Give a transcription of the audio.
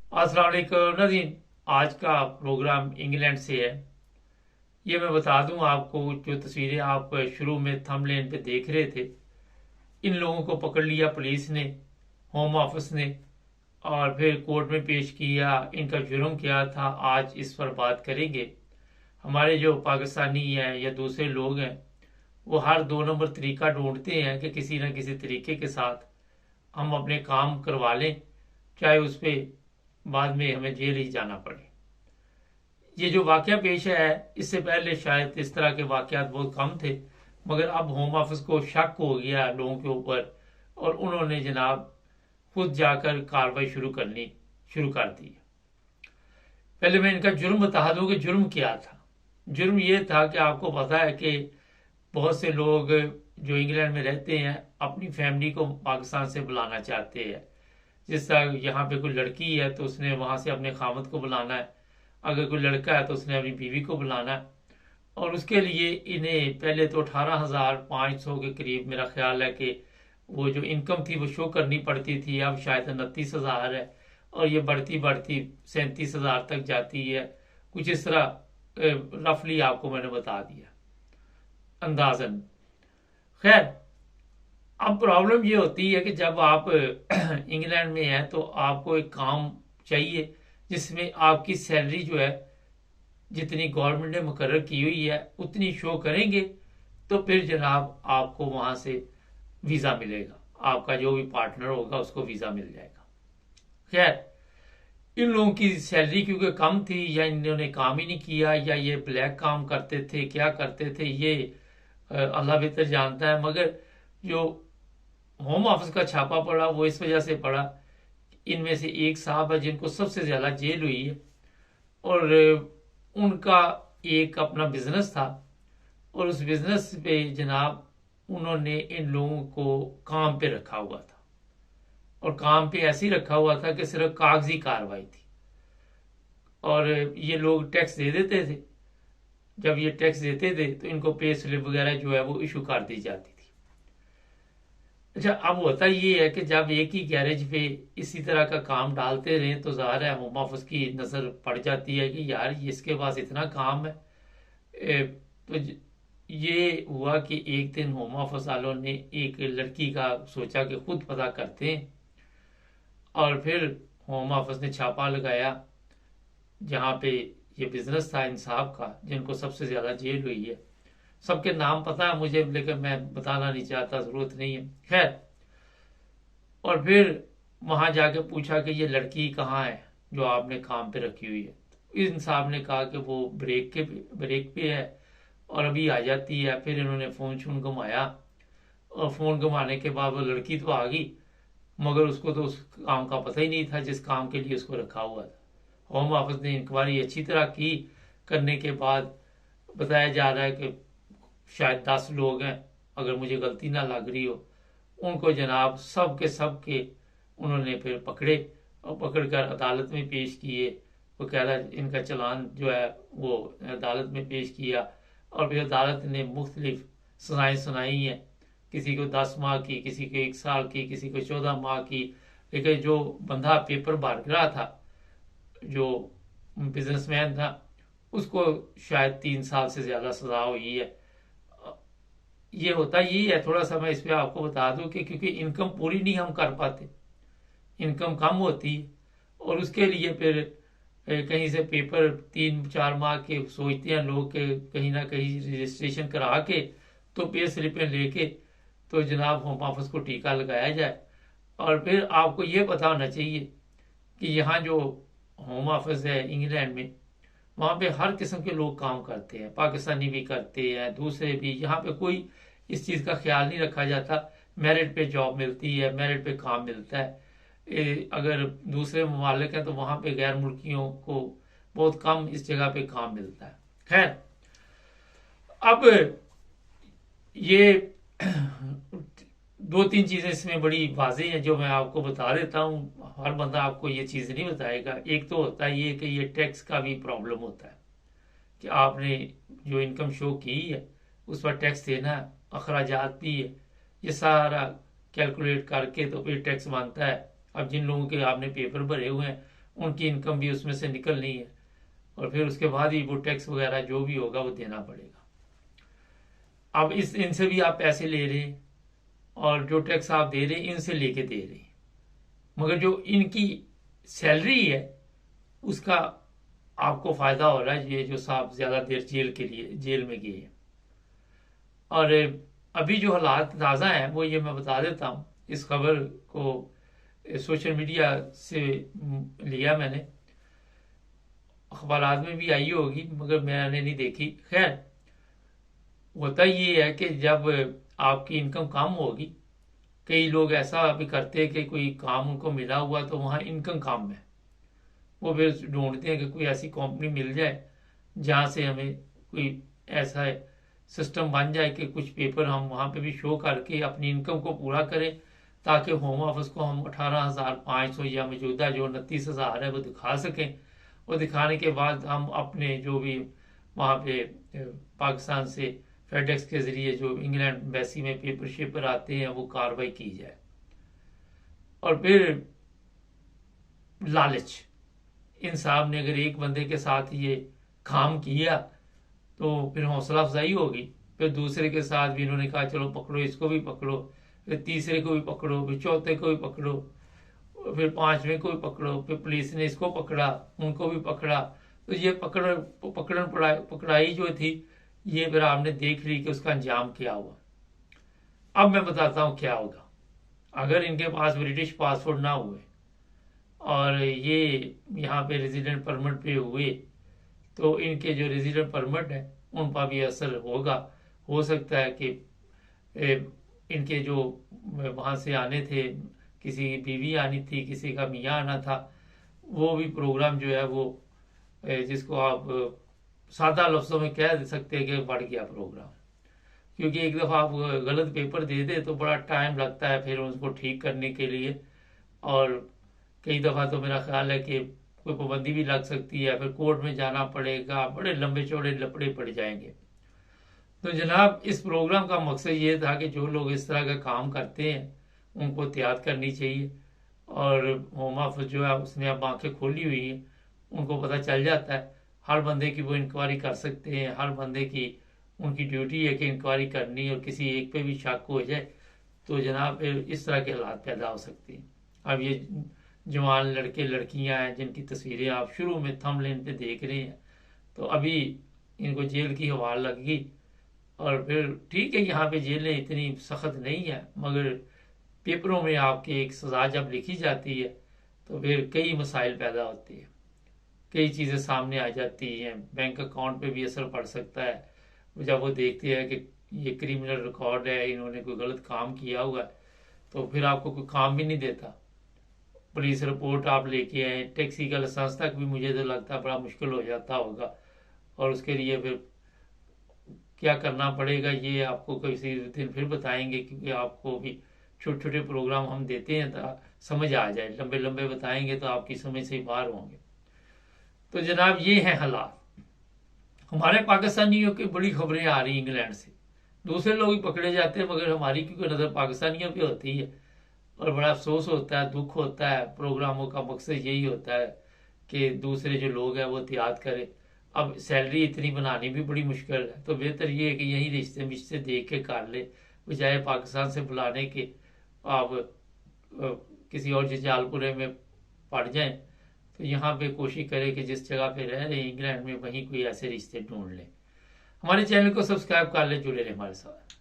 अस्सलाम वालेकुम नाज़रीन। आज का प्रोग्राम इंग्लैंड से है। ये मैं बता दूं आपको, जो तस्वीरें आप शुरू में थंबनेल पे देख रहे थे, इन लोगों को पकड़ लिया पुलिस ने, होम ऑफिस ने, और फिर कोर्ट में पेश किया। इनका जुर्म क्या था, आज इस पर बात करेंगे। हमारे जो पाकिस्तानी हैं या दूसरे लोग हैं, वो हर दो नंबर तरीका ढूंढते हैं कि किसी न किसी तरीके के साथ हम अपने काम करवा लें, चाहे उस पर बाद में हमें जेल ही जाना पड़े। ये जो वाकया पेश है, इससे पहले शायद इस तरह के वाकयात बहुत कम थे, मगर अब होम ऑफिस को शक हो गया लोगों के ऊपर, और उन्होंने जनाब खुद जाकर कार्रवाई शुरू कर दी। पहले मैं इनका जुर्म बता दूं कि जुर्म क्या था। जुर्म ये था कि आपको पता है कि बहुत से लोग जो इंग्लैंड में रहते हैं अपनी फैमिली को पाकिस्तान से बुलाना चाहते हैं। जिस तरह यहाँ पे कोई लड़की है तो उसने वहां से अपने खामद को बुलाना है, अगर कोई लड़का है तो उसने अपनी बीवी को बुलाना है। और उसके लिए इन्हें पहले तो 18,500 के करीब मेरा ख्याल है कि वो जो इनकम थी वो शो करनी पड़ती थी। अब शायद 29,000 है, और ये बढ़ती बढ़ती 37,000 तक जाती है। कुछ इस तरह रफली आपको मैंने बता दिया अंदाजन। खैर, अब प्रॉब्लम ये होती है कि जब आप इंग्लैंड में हैं तो आपको एक काम चाहिए जिसमें आपकी सैलरी जो है, जितनी गवर्नमेंट ने मुकर्रर की हुई है उतनी शो करेंगे, तो फिर जनाब आपको वहां से वीज़ा मिलेगा। आपका जो भी पार्टनर होगा उसको वीज़ा मिल जाएगा। खैर, इन लोगों की सैलरी क्योंकि कम थी, या इन्होंने काम ही नहीं किया, या ये ब्लैक काम करते थे, क्या करते थे ये अल्लाह बेहतर जानता है। मगर जो होम ऑफिस का छापा पड़ा वो इस वजह से पड़ा, इनमें से एक साहब है जिनको सबसे ज्यादा जेल हुई है, और उनका एक अपना बिजनेस था, और उस बिजनेस पे जनाब उन्होंने इन लोगों को काम पे रखा हुआ था। और काम पे ऐसे ही रखा हुआ था कि सिर्फ कागजी कार्रवाई थी, और ये लोग टैक्स दे देते थे। जब ये टैक्स देते थे तो इनको पे स्लिप वगैरह जो है वो इशू कर दी जाती थी। अच्छा, अब होता ये है कि जब एक ही गैरेज पे इसी तरह का काम डालते रहे तो ज़ाहिर है होम ऑफिस की नज़र पड़ जाती है कि यार इसके पास इतना काम है। तो ये हुआ कि एक दिन होम ऑफिस वालों ने एक लड़की का सोचा कि खुद पता करते हैं, और फिर होम ऑफिस ने छापा लगाया जहाँ पे ये बिजनेस था इन साहब का, जिनको सबसे ज़्यादा जेल हुई है। सबके नाम पता है मुझे, लेकिन मैं बताना नहीं चाहता, ज़रूरत नहीं है। खैर, और फिर वहां जाके पूछा कि ये लड़की कहाँ है जो आपने काम पे रखी हुई है। इन साहब ने कहा कि वो ब्रेक पे है और अभी आ जाती है। फिर इन्होंने फोन शोन घुमाया, और फोन घुमाने के बाद वो लड़की तो आ गई, मगर उसको तो उस काम का पता ही नहीं था जिस काम के लिए उसको रखा हुआ था। होम ऑफिस ने इंक्वायरी अच्छी तरह की, करने के बाद बताया जा रहा है कि शायद 10 लोग हैं, अगर मुझे गलती ना लग रही हो। उनको जनाब सब के उन्होंने फिर पकड़े, और पकड़ कर अदालत में पेश किए। वो कह रहा इनका चालान जो है वो अदालत में पेश किया, और फिर अदालत ने मुख्तलिफ सजाएं सुनाई हैं। किसी को 10 माह की, किसी को 1 साल की, किसी को 14 माह की। लेकिन जो बंदा पेपर भर रहा था, जो बिजनेसमैन था, उसको शायद 3 साल से ज्यादा सजा हुई है। ये होता यही है। थोड़ा सा मैं इस पे आपको बता दूं कि क्योंकि इनकम पूरी नहीं हम कर पाते, इनकम कम होती है, और उसके लिए फिर कहीं से पेपर 3-4 माह के सोचते हैं लोग के कहीं ना कहीं रजिस्ट्रेशन करा के तो पे स्लिपें लेके तो जनाब होम ऑफिस को टीका लगाया जाए। और फिर आपको ये पता होना चाहिए कि यहाँ जो होम ऑफिस है इंग्लैंड में, वहाँ पे हर किस्म के लोग काम करते हैं, पाकिस्तानी भी करते हैं, दूसरे भी। यहाँ पे कोई इस चीज़ का ख्याल नहीं रखा जाता। मेरिट पे जॉब मिलती है, मेरिट पे काम मिलता है। अगर दूसरे ममालिक हैं तो वहाँ पे गैर मुल्कियों को बहुत कम इस जगह पे काम मिलता है। खैर, अब ये दो तीन चीजें इसमें बड़ी वाज़ेह हैं जो मैं आपको बता देता हूँ। हर बंदा आपको ये चीज़ नहीं बताएगा। एक तो होता है ये कि ये टैक्स का भी प्रॉब्लम होता है कि आपने जो इनकम शो की है उस पर टैक्स देना है, अखराजात भी है, ये सारा कैलकुलेट करके तो फिर टैक्स बनता है। अब जिन लोगों के आपने पेपर भरे हुए हैं ان کی انکم بھی اس میں سے نکلنی ہے، اور پھر اس کے بعد ہی وہ ٹیکس وغیرہ جو بھی ہوگا وہ دینا پڑے گا۔ اب ان سے بھی آپ پیسے لے رہے ہیں، اور جو ٹیکس آپ دے رہے ہیں ان سے لے کے دے رہے ہیں، مگر جو ان کی سیلری ہے اس کا آپ کو فائدہ ہو رہا ہے، یہ جو صاحب زیادہ دیر جیل میں گئے ہیں۔ اور ابھی جو حالات تازہ ہیں وہ یہ میں بتا دیتا ہوں، اس خبر کو سوشل میڈیا سے لیا میں نے، اخبارات میں بھی آئی ہوگی مگر میں نے نہیں دیکھی۔ خیر، ہوتا یہ ہے کہ جب آپ کی انکم کم ہوگی، کئی لوگ ایسا بھی کرتے کہ کوئی کام ان کو ملا ہوا تو وہاں انکم کم ہے، وہ پھر ڈھونڈتے ہیں کہ کوئی ایسی کمپنی مل جائے جہاں سے ہمیں کوئی ایسا سسٹم بن جائے کہ کچھ پیپر ہم وہاں پہ بھی شو کر کے اپنی انکم کو پورا کریں، تاکہ ہوم آفس کو ہم 18,500 یا موجودہ جو 29,000 ہے وہ دکھا سکیں، اور دکھانے کے بعد ہم اپنے جو بھی وہاں پہ پاکستان سے فیڈیکس کے ذریعے جو انگلینڈ ایمبیسی میں پیپر شیپر آتے ہیں وہ کاروائی کی جائے۔ اور پھر لالچ، ان صاحب نے اگر ایک بندے کے ساتھ یہ کام کیا تو پھر حوصلہ افزائی ہوگی، پھر دوسرے کے ساتھ بھی انہوں نے کہا چلو پکڑو، اس کو بھی پکڑو، پھر تیسرے کو بھی پکڑو، پھر چوتھے کو بھی پکڑو، پھر پانچویں کو بھی پکڑو، پھر پولیس نے اس کو پکڑا، ان کو بھی پکڑا، تو یہ پکڑائی جو تھی یہ پھر آپ نے دیکھ لی کہ اس کا انجام کیا ہوا۔ اب میں بتاتا ہوں کیا ہوگا اگر ان کے پاس برٹش پاسپورٹ نہ ہوئے اور یہ یہاں پہ ریزیڈنٹ پرمٹ پہ ہوئے، تو ان کے جو ریزیڈنٹ پرمٹ ہے ان پر بھی اثر ہوگا۔ ہو سکتا ہے کہ ان کے جو وہاں سے آنے تھے، کسی کی بیوی آنی تھی، کسی کا میاں آنا تھا، وہ بھی پروگرام جو ہے وہ جس کو آپ سادہ لفظوں میں کہہ سکتے ہیں کہ بڑھ گیا پروگرام، کیونکہ ایک دفعہ آپ غلط پیپر دے دے تو بڑا ٹائم لگتا ہے پھر اس کو ٹھیک کرنے کے لیے، اور کئی دفعہ تو میرا خیال ہے کہ کوئی پابندی بھی لگ سکتی ہے، پھر کورٹ میں جانا پڑے گا، بڑے لمبے چوڑے لپڑے پڑ جائیں گے۔ تو جناب اس پروگرام کا مقصد یہ تھا کہ جو لوگ اس طرح کا کام کرتے ہیں ان کو احتیاط کرنی چاہیے، اور ہوم آفس جو ہے اس نے اب آنکھیں کھولی ہوئی ہیں، ان کو پتہ چل جاتا ہے، ہر بندے کی وہ انکوائری کر سکتے ہیں، ہر بندے کی ان کی ڈیوٹی ہے کہ انکوائری کرنی، اور کسی ایک پہ بھی شک ہو جائے تو جناب پھر اس طرح کے حالات پیدا ہو سکتے ہیں۔ اب یہ جوان لڑکے لڑکیاں ہیں جن کی تصویریں آپ شروع میں تھم لین پہ دیکھ رہے ہیں، تو ابھی ان کو جیل کی حوالہ لگ گئی، اور پھر ٹھیک ہے یہاں پہ جیلیں اتنی سخت نہیں ہیں، مگر پیپروں میں آپ کی ایک سزا جب لکھی جاتی ہے تو پھر کئی مسائل پیدا ہوتے ہیں، کئی چیزیں سامنے آ جاتی ہیں، بینک اکاؤنٹ پہ بھی اثر پڑ سکتا ہے جب وہ دیکھتے ہیں کہ یہ کریمنل ریکارڈ ہے، انہوں نے کوئی غلط کام کیا ہوا ہے، تو پھر آپ کو کوئی کام بھی نہیں دیتا۔ پولیس رپورٹ آپ لے کے آئے، ٹیکسی کا لائسنس تک بھی مجھے تو لگتا ہے بڑا مشکل ہو جاتا ہوگا، اور اس کے لیے پھر کیا کرنا پڑے گا یہ آپ کو کسی دن پھر بتائیں گے، کیونکہ آپ کو بھی چھوٹے چھوٹے پروگرام ہم دیتے ہیں تو سمجھ آ جائے، لمبے لمبے بتائیں گے تو آپ کی سمجھ سے باہر ہوں گے۔ تو جناب یہ ہیں حالات، ہمارے پاکستانیوں کی بڑی خبریں آ رہی انگلینڈ سے، دوسرے لوگ ہی پکڑے جاتے ہیں مگر ہماری کیونکہ نظر پاکستانیوں پہ ہوتی ہے، اور بڑا افسوس ہوتا ہے، دکھ ہوتا ہے۔ پروگراموں کا مقصد یہی ہوتا ہے کہ دوسرے جو لوگ ہیں وہ احتیاط کرے۔ اب سیلری اتنی بنانی بھی بڑی مشکل ہے، تو بہتر یہ ہے کہ یہی رشتے دیکھ کے کر لے، بجائے پاکستان سے بلانے کے آپ کسی اور جال پورے میں پڑ جائیں۔ تو یہاں پہ کوشش کرے کہ جس جگہ پہ رہ رہے ہیں انگلینڈ میں وہیں کوئی ایسے رشتے ڈھونڈ لیں۔ ہمارے چینل کو سبسکرائب کر لیں، جڑے رہیں ہمارے ساتھ۔